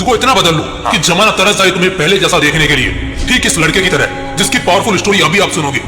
को इतना बदल लूं कि जमाना तरस जाए तुम्हें पहले जैसा देखने के लिए, ठीक इस लड़के की तरह जिसकी पावरफुल स्टोरी अभी आप सुनोगे।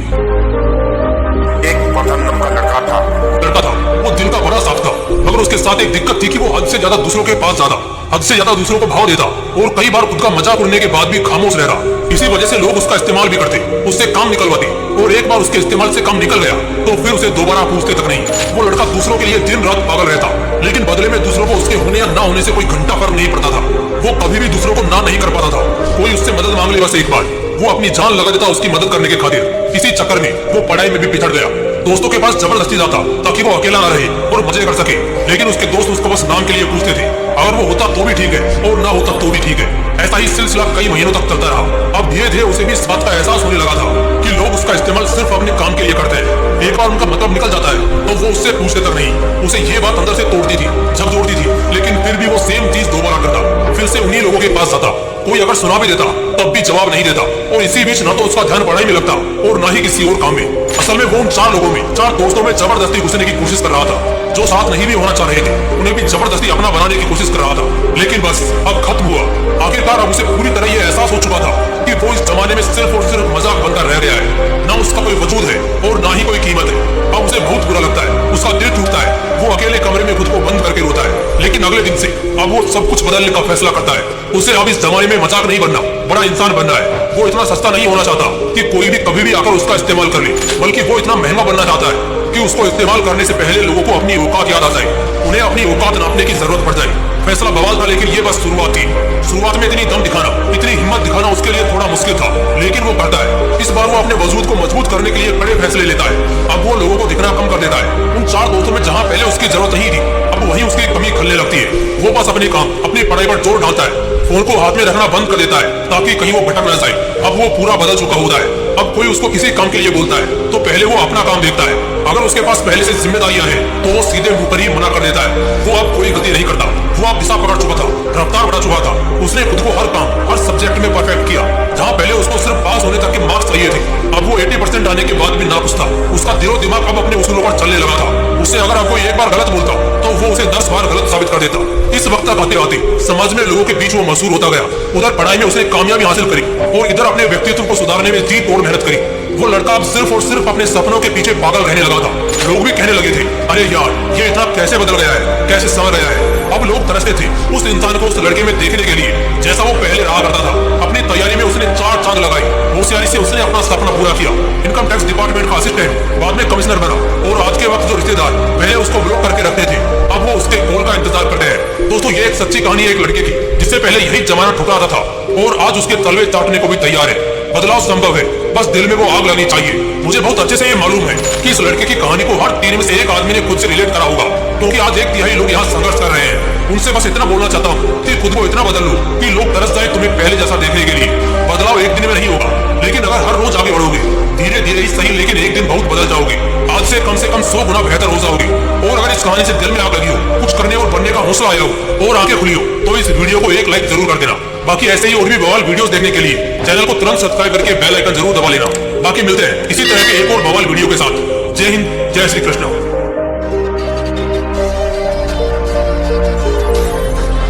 एक पठान नाम का लड़का था। वो दिल का बड़ा साफ था, मगर उसके साथ एक दिक्कत थी कि वो हद से ज्यादा दूसरों के पास जाता, हद से ज्यादा दूसरों को भाव देता और कई बार खुद का मजाक उड़ने के बाद भी खामोश रहता। इसी वजह से लोग उसका इस्तेमाल भी करते, उससे काम निकलवाते, और एक बार उसके इस्तेमाल से काम निकल गया तो फिर उसे दोबारा पूछते तक नहीं। वो लड़का दूसरों के लिए दिन रात पागल रहता, लेकिन बदले में दूसरों को उसके होने या ना होने से कोई घंटा फर्क नहीं पड़ता था। वो कभी भी दूसरों को ना नहीं कर पाता था। कोई उससे मदद मांग ले बस एक बार, वो अपनी जान लगा देता उसकी मदद करने के खातिर। इसी चक्कर में वो पढ़ाई में भी पिछड़ गया, दोस्तों के पास जबरदस्ती जाता ताकि वो अकेला ना रहे और मजे कर सके, लेकिन उसके दोस्त उसको बस नाम के लिए पूछते थे। अगर वो होता तो भी ठीक है और ना होता तो भी ठीक है। ऐसा ही सिलसिला कई महीनों तक चलता रहा। अब धीरे धीरे उसे भी इस बात का एहसास होने लगा था कि लोग उसका इस्तेमाल सिर्फ अपने काम के लिए करते हैं। एक बार उनका मतलब निकल जाता है तो वो उससे पूछते तक नहीं। उसे ये बात अंदर से तोड़ती थी, झकझोरती थी, लेकिन फिर भी वो सेम चीज दोबारा करता। फिर से उन्हीं लोगों के पास जाता, कोई अगर सुना भी देता तब भी जवाब नहीं देता, और इसी बीच ना तो उसका ध्यान पढ़ाई में लगता और ना ही किसी और काम में। असल में वो उन चार लोगों में, चार दोस्तों में जबरदस्ती घुसने की कोशिश कर रहा था। जो साथ नहीं भी होना चाह रहे थे उन्हें भी जबरदस्ती अपना बनाने की कोशिश कर रहा था। लेकिन बस अब खत्म हुआ। आखिरकार अब उसे पूरी तरह यह एहसास हो चुका था कि वो इस जमाने में सिर्फ और सिर्फ मजाक बनकर रह गया है। ना उसका कोई वजूद है और ना ही कोई कीमत है। अब उसे बहुत बुरा लगता है, उसका दिल टूटता है। वो अकेले कमरे में खुद को बंद करके रोता है। लेकिन अगले दिन से अब वो सब कुछ बदलने का फैसला करता है। उसे अब इस जमाने में मजाक नहीं बनना, बड़ा इंसान बनना है। वो इतना सस्ता नहीं होना चाहता कि कोई भी कभी भी आकर उसका इस्तेमाल कर ले, बल्कि वो इतना महंगा बनना चाहता है कि उसको इस्तेमाल करने से पहले लोगों को अपनी औकात याद आ जाए, उन्हें अपनी औकात नापने की जरूरत पड़ जाए। फैसला बवाल था, लेकिन ये बस शुरुआत थी। शुरुआत में इतनी दम दिखाना, इतनी हिम्मत दिखाना उसके लिए थोड़ा मुश्किल था, लेकिन वो करता है। इस बार वो अपने वजूद को मजबूत करने के लिए बड़े फैसले लेता है। अब वो लोगों को दिखना कम कर देता है। उन चार दोस्तों में जहाँ पहले उसकी जरूरत नहीं थी, अब वहीं उसकी कमी खलने लगती है। वो बस अपने काम, अपनी पढ़ाई पर जोर डालता है, फोन को हाथ में रखना बंद कर देता है ताकि कहीं वो भटक न जाए। अब वो पूरा बदल चुका होता है। अब कोई उसको किसी काम के लिए बोलता है तो पहले वो अपना काम देखता है। अगर उसके पास पहले से जिम्मेदारियां हैं तो वो सीधे मुंह पर ही मना कर देता है। वो अब कोई गति नहीं करता। वो अब दिशा पकड़ चुका था, रफ्तार बढ़ा चुका था। उसने खुद को हर काम, हर सब्जेक्ट में परफेक्ट किया। जहाँ पहले उसको सिर्फ पास होने तक के मार्क्स चाहिए थे, अब वो 80% आने के बाद भी नाखुश था। उसका दिलो दिमाग अब अपने उसूलों पर चलने लगा था। उससे अगर आपको एक बार गलत बोलता तो वो उसे 10 बार गलत साबित कर देता। इस वक्त तक आते आते समाज में लोगों के बीच वो मशहूर होता गया। उधर पढ़ाई में उसने कामयाबी हासिल करी और इधर अपने व्यक्तित्व को सुधारने में जी तोड़ मेहनत करी। वो लड़का अब सिर्फ और सिर्फ अपने सपनों के पीछे पागल रहने लगा था। लोग भी कहने लगे थे, अरे यार ये इतना कैसे बदल गया है, कैसे संवर गया है। अब लोग तरसते थे उस इंसान को उस लड़के में देखने के लिए जैसा वो पहले रहा करता था। अपनी तैयारी में उसने 4 चांद लगाई, होशियारी से उसने अपना सपना पूरा किया। इनकम टैक्स डिपार्टमेंट का असिस्टेंट, बाद में कमिश्नर बना, और आज के वक्त जो रिश्तेदार पहले उसको ब्लॉक करके रखते थे अब वो उसके कॉल का इंतजार करते हैं। दोस्तों ये एक सच्ची कहानी है एक लड़के की जिससे पहले यही जमाना ठुकराता था और आज उसके तलवे चाटने को भी तैयार है। बदलाव संभव है, बस दिल में वो आग लगनी चाहिए। मुझे बहुत अच्छे से ये मालूम है कि इस लड़के की कहानी को हर 3 में से एक आदमी ने खुद से रिलेट करा होगा, क्योंकि आज 1/3 लोग यहाँ संघर्ष कर रहे हैं। उनसे बस इतना बोलना चाहता हूँ कि खुद को इतना बदल लो कि लोग तरस जाए तुम्हें पहले जैसा देखने के लिए। बदलाव एक दिन में नहीं होगा, लेकिन अगर हर रोज आगे बढ़ोगे, धीरे धीरे ही सही, लेकिन एक दिन बहुत बदल जाओगे। आज से कम 100 गुना बेहतर हो जाओगे। और अगर इस कहानी से दिल में आग लगी हो, कुछ करने और बनने का हौसला आया हो और आंखें खुली हो, तो इस वीडियो को एक लाइक जरूर कर देना। बाकी ऐसे ही और भी बवाल वीडियोस देखने के लिए चैनल को तुरंत सब्सक्राइब करके बेल आइकन जरूर दबा लेना। बाकी मिलते हैं इसी तरह के एक और बवाल वीडियो के साथ। जय हिंद, जय श्री कृष्ण।